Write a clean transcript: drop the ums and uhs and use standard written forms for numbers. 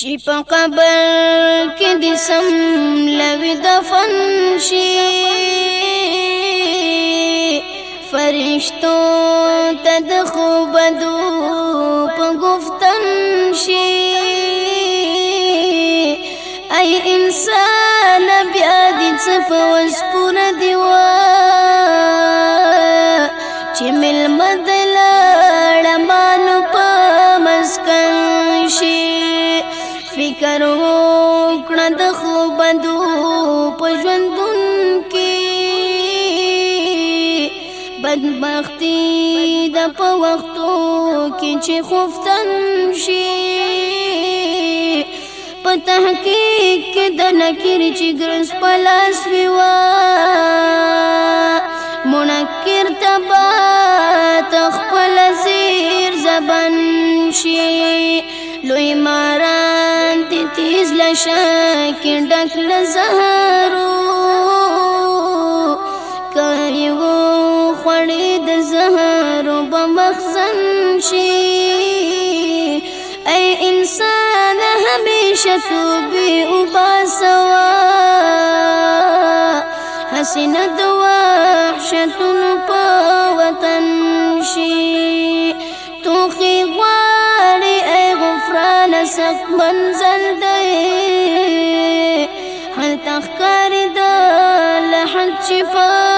چې په قبر کې د سم لوي دفن شي فرشتو ته د خوبدو په گفتن شي ای انسان بیا دې څه په وس پوره دی چې ملمه د لړمانو په مسکن شي فکر وکړه د خوبدو په ژوندون کې بدبختي د په وختو کې چې خفتن شي په تحقیق کې د نکیر چې ګرس په لاس وي منکر تبا تخپل زیر زبان شي لوی ماران تی تیز لشاکی ڈک لزهرو کاریو خوڑی د زهرو بمخزن شي ای انسان همیشه تو بی اوباسوا حسین د وحشتونو په وطن شي توخی غواړي ای غفران سخت منزل دی هل تخکاری د لحد چې په